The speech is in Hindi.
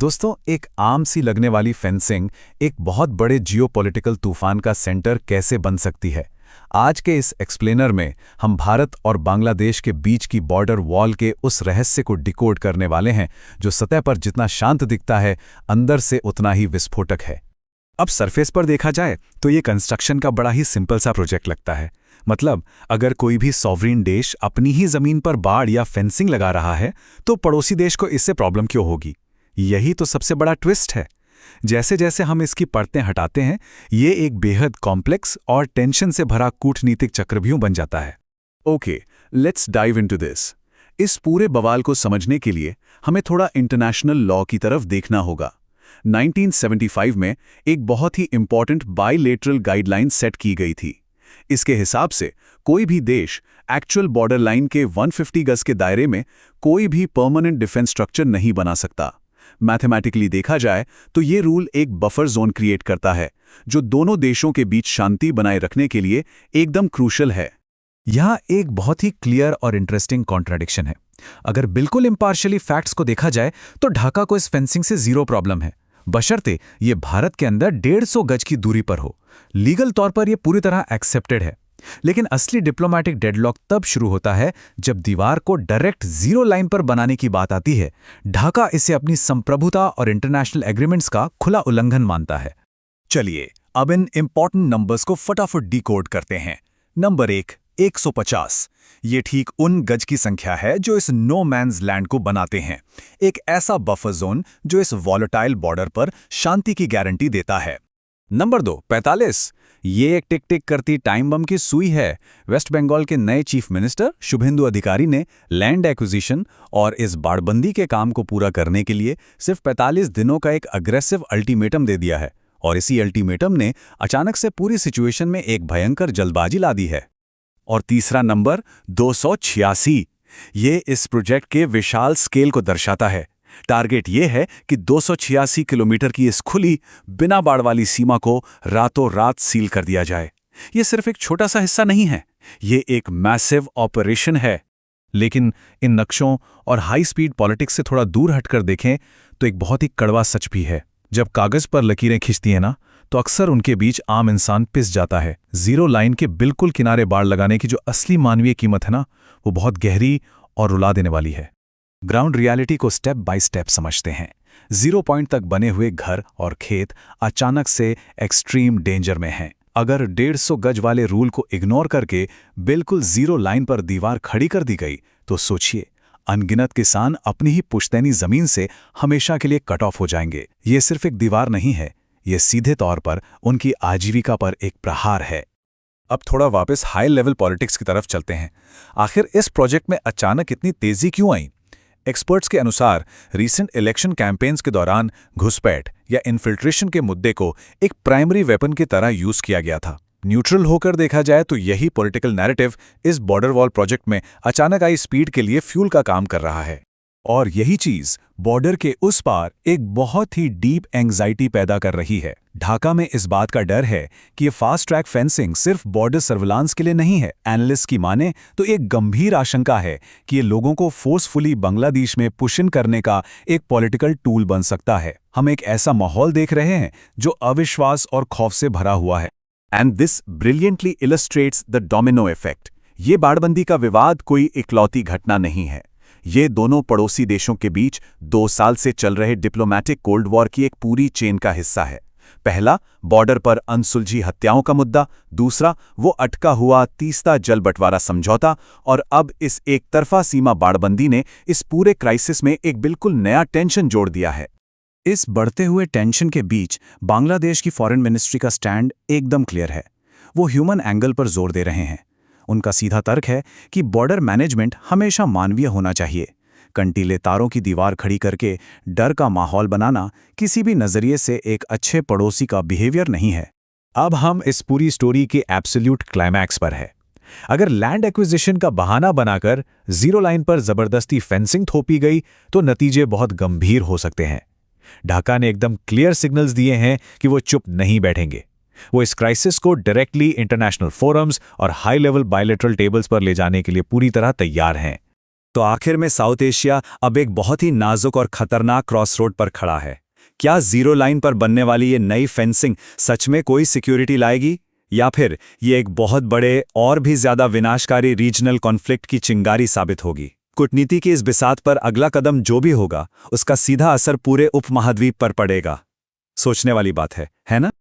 दोस्तों, एक आम सी लगने वाली फेंसिंग एक बहुत बड़े जियोपॉलिटिकल तूफान का सेंटर कैसे बन सकती है। आज के इस एक्सप्लेनर में हम भारत और बांग्लादेश के बीच की बॉर्डर वॉल के उस रहस्य को डिकोड करने वाले हैं जो सतह पर जितना शांत दिखता है, अंदर से उतना ही विस्फोटक है। अब सरफेस पर देखा जाए तो ये कंस्ट्रक्शन का बड़ा ही सिंपल सा प्रोजेक्ट लगता है। मतलब अगर कोई भी सॉवरीन देश अपनी ही जमीन पर बाड़ या फेंसिंग लगा रहा है तो पड़ोसी देश को इससे प्रॉब्लम क्यों होगी। यही तो सबसे बड़ा ट्विस्ट है। जैसे जैसे हम इसकी परतें हटाते हैं, ये एक बेहद कॉम्प्लेक्स और टेंशन से भरा कूटनीतिक चक्रव्यूह बन जाता है। Okay, let's dive into this. इस पूरे बवाल को समझने के लिए हमें थोड़ा इंटरनेशनल लॉ की तरफ देखना होगा। 1975 में एक बहुत ही इंपॉर्टेंट बाइलेटरल गाइडलाइन सेट की गई थी। इसके हिसाब से कोई भी देश एक्चुअल बॉर्डर लाइन के 150 गज के दायरे में कोई भी परमानेंट डिफेंस स्ट्रक्चर नहीं बना सकता। मैथमेटिकली देखा जाए तो ये रूल एक बफर जोन क्रिएट करता है जो दोनों देशों के बीच शांति बनाए रखने के लिए एकदम क्रूशल है। यहाँ एक बहुत ही क्लियर और इंटरेस्टिंग कॉन्ट्राडिक्शन है। अगर बिल्कुल इम्पार्शियली फैक्ट्स को देखा जाए तो ढाका को इस फेंसिंग से जीरो प्रॉब्लम है, बशर्ते ये भारत के अंदर 150 गज की दूरी पर हो। लीगल तौर पर यह पूरी तरह एक्सेप्टेड है। लेकिन असली डिप्लोमैटिक डेडलॉक तब शुरू होता है जब दीवार को डायरेक्ट जीरो लाइन पर बनाने की बात आती है। ढाका इसे अपनी संप्रभुता और इंटरनेशनल एग्रीमेंट्स का खुला उल्लंघन मानता है। चलिए अब इन इंपॉर्टेंट नंबर्स को फटाफट डिकोड करते हैं। नंबर 1, 150। ये ठीक उन गज की संख्या है जो इस नो मैन्स लैंड को बनाते हैं, एक ऐसा बफर जोन जो इस वॉलेटाइल बॉर्डर पर शांति की गारंटी देता है। नंबर 2, 45। ये एक टिक टिक करती टाइम बम की सुई है। वेस्ट बंगाल के नए चीफ मिनिस्टर शुभेंदु अधिकारी ने लैंड एक्विजिशन और इस बाड़बंदी के काम को पूरा करने के लिए सिर्फ 45 दिनों का एक अग्रेसिव अल्टीमेटम दे दिया है, और इसी अल्टीमेटम ने अचानक से पूरी सिचुएशन में एक भयंकर जल्दबाजी ला दी है। और तीसरा नंबर 286। ये इस प्रोजेक्ट के विशाल स्केल को दर्शाता है। टारगेट ये है कि 286 किलोमीटर की इस खुली बिना बाड़ वाली सीमा को रातों रात सील कर दिया जाए। ये सिर्फ एक छोटा सा हिस्सा नहीं है, ये एक मैसिव ऑपरेशन है। लेकिन इन नक्शों और हाई स्पीड पॉलिटिक्स से थोड़ा दूर हटकर देखें तो एक बहुत ही कड़वा सच भी है। जब कागज पर लकीरें खींचती हैं ना, तो अक्सर उनके बीच आम इंसान पिस जाता है। जीरो लाइन के बिल्कुल किनारे बाड़ लगाने की जो असली मानवीय कीमत है ना, वो बहुत गहरी और रुला देने वाली है। ग्राउंड रियलिटी को स्टेप बाय स्टेप समझते हैं। जीरो पॉइंट तक बने हुए घर और खेत अचानक से एक्सट्रीम डेंजर में हैं। अगर 150 गज वाले रूल को इग्नोर करके बिल्कुल जीरो लाइन पर दीवार खड़ी कर दी गई तो सोचिए, अनगिनत किसान अपनी ही पुश्तैनी जमीन से हमेशा के लिए कट ऑफ हो जाएंगे। ये सिर्फ एक दीवार नहीं है, ये सीधे तौर पर उनकी आजीविका पर एक प्रहार है। अब थोड़ा वापस हाई लेवल पॉलिटिक्स की तरफ चलते हैं। आखिर इस प्रोजेक्ट में अचानक इतनी तेजी क्यों आई? एक्सपर्ट्स के अनुसार रीसेंट इलेक्शन कैंपेन्स के दौरान घुसपैठ या इन्फिल्ट्रेशन के मुद्दे को एक प्राइमरी वेपन की तरह यूज किया गया था। न्यूट्रल होकर देखा जाए तो यही पॉलिटिकल नैरेटिव इस बॉर्डर वॉल प्रोजेक्ट में अचानक आई स्पीड के लिए फ्यूल का काम कर रहा है। और यही चीज बॉर्डर के उस पार एक बहुत ही डीप एंग्जाइटी पैदा कर रही है। ढाका में इस बात का डर है कि ये फास्ट ट्रैक फेंसिंग सिर्फ बॉर्डर सर्विलांस के लिए नहीं है। एनालिस्ट की माने तो एक गंभीर आशंका है कि ये लोगों को फोर्सफुली बांग्लादेश में पुश इन करने का एक पॉलिटिकल टूल बन सकता है। हम एक ऐसा माहौल देख रहे हैं जो अविश्वास और खौफ से भरा हुआ है। And this brilliantly illustrates the domino effect. ये बाड़बंदी का विवाद कोई इकलौती घटना नहीं है। ये दोनों पड़ोसी देशों के बीच 2 साल से चल रहे डिप्लोमैटिक कोल्ड वॉर की एक पूरी चेन का हिस्सा है। पहला, बॉर्डर पर अनसुलझी हत्याओं का मुद्दा। दूसरा, वो अटका हुआ तीस्ता जल बंटवारा समझौता। और अब इस एक तरफा सीमा बाड़बंदी ने इस पूरे क्राइसिस में एक बिल्कुल नया टेंशन जोड़ दिया है। इस बढ़ते हुए टेंशन के बीच बांग्लादेश की फॉरेन मिनिस्ट्री का स्टैंड एकदम क्लियर है। वो ह्यूमन एंगल पर जोर दे रहे हैं। उनका सीधा तर्क है कि बॉर्डर मैनेजमेंट हमेशा मानवीय होना चाहिए। कंटीले तारों की दीवार खड़ी करके डर का माहौल बनाना किसी भी नजरिए से एक अच्छे पड़ोसी का बिहेवियर नहीं है। अब हम इस पूरी स्टोरी के एब्सोल्यूट क्लाइमैक्स पर है। अगर लैंड एक्विजिशन का बहाना बनाकर जीरो लाइन पर जबरदस्ती फेंसिंग थोपी गई तो नतीजे बहुत गंभीर हो सकते हैं। ढाका ने एकदम क्लियर सिग्नल्स दिए हैं कि वो चुप नहीं बैठेंगे। वो इस क्राइसिस को डायरेक्टली इंटरनेशनल फोरम्स और हाई लेवल बायलैटरल टेबल्स पर ले जाने के लिए पूरी तरह तैयार हैं। तो आखिर में साउथ एशिया अब एक बहुत ही नाजुक और खतरनाक क्रॉसरोड पर खड़ा है। क्या जीरो लाइन पर बनने वाली ये नई फेंसिंग सच में कोई सिक्योरिटी लाएगी, या फिर ये एक बहुत बड़े और भी ज्यादा विनाशकारी रीजनल कॉन्फ्लिक्ट की चिंगारी साबित होगी? कूटनीति की इस बिसात पर अगला कदम जो भी होगा, उसका सीधा असर पूरे उपमहाद्वीप पर पड़ेगा। सोचने वाली बात है ना?